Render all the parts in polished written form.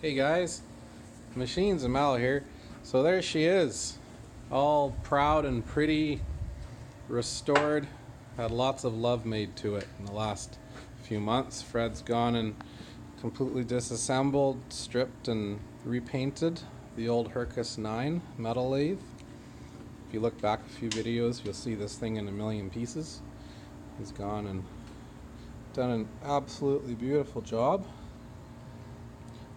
Hey guys, Machines and Mel here. So there she is, all proud and pretty, restored. Had lots of love made to it in the last few months. Fred's gone and completely disassembled, stripped and repainted the old Hercus 9 metal lathe. If you look back a few videos, you'll see this thing in a million pieces. He's gone and done an absolutely beautiful job.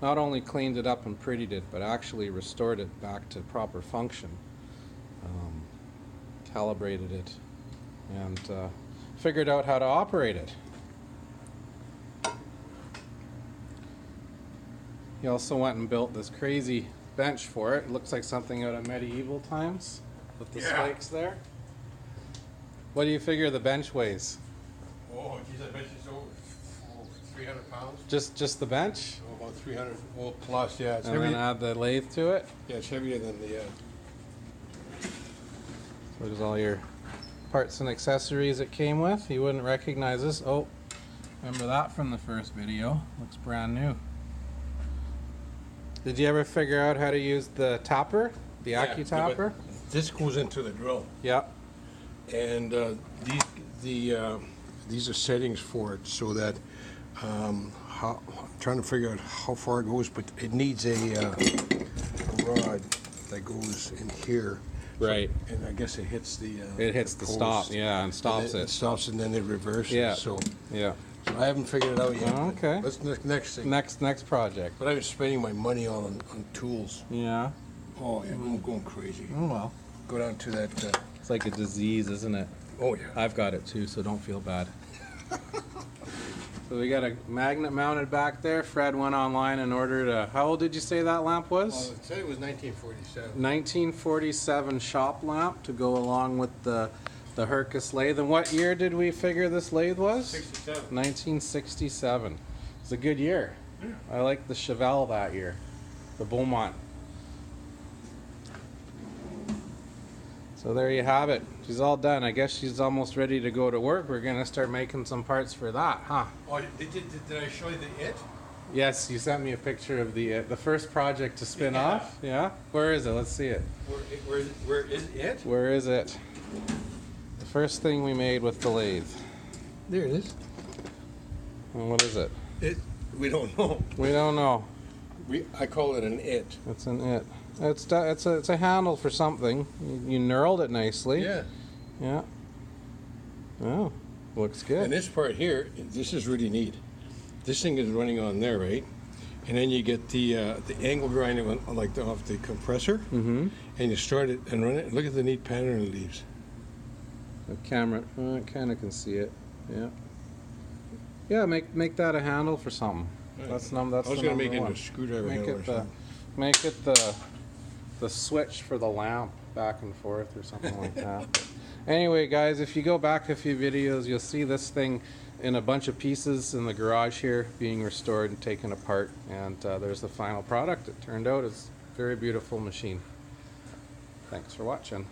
Not only cleaned it up and prettied it, but actually restored it back to proper function. Calibrated it and figured out how to operate it. He also went and built this crazy bench for it. It looks like something out of medieval times with the spikes there. What do you figure the bench weighs? Oh, geez, I bet it's over 300 pounds. Just the bench? Oh, about 300 plus, yeah. It's and then add the lathe to it? Yeah, it's heavier than the... So there's all your parts and accessories it came with. You wouldn't recognize this. Oh, remember that from the first video. Looks brand new. Did you ever figure out how to use the tapper? The Accu-tapper? This goes into the drill. Yeah. And these are settings for it so that I'm trying to figure out how far it goes, but it needs a rod that goes in here. Right. So, and I guess it hits the it hits the stop, yeah, and stops it. It stops and then it reverses. Yeah. So yeah. So I haven't figured it out yet. Oh, okay. That's the next thing. Next project. But I've been spending my money on tools. Yeah. Oh yeah, I'm going crazy. Oh well. Go down to that. It's like a disease, isn't it? Oh yeah. I've got it too, so don't feel bad. So we got a magnet mounted back there. Fred went online and ordered a, how old did you say that lamp was? Well, it said it was 1947. 1947 shop lamp to go along with the Hercus lathe. And what year did we figure this lathe was? 67. 1967. It's a good year. Yeah. I like the Chevelle that year, the Beaumont. So there you have it. She's all done. I guess she's almost ready to go to work. We're gonna start making some parts for that, huh? Oh, did I show you the it? Yes, you sent me a picture of the first project to spin off. Yeah. Where is it? Let's see it. Where is it? Where is it? The first thing we made with the lathe. There it is. And what is it? We don't know. We don't know. I call it an it. It's an it. It's a handle for something. You knurled it nicely. Yeah. Yeah. Oh, looks good. And this part here, this is really neat. This thing is running on there, right? And then you get the angle grinding on, like off the compressor, and you start it and run it. Look at the neat pattern it leaves. The camera, I kind of can see it. Yeah. Yeah, make that a handle for something. Right. That's I was going to make it into a screwdriver handle or something. Make it the switch for the lamp back and forth or something like that. But anyway, guys, if you go back a few videos, you'll see this thing in a bunch of pieces in the garage here being restored and taken apart, and there's the final product. It turned out it's a very beautiful machine. Thanks for watching.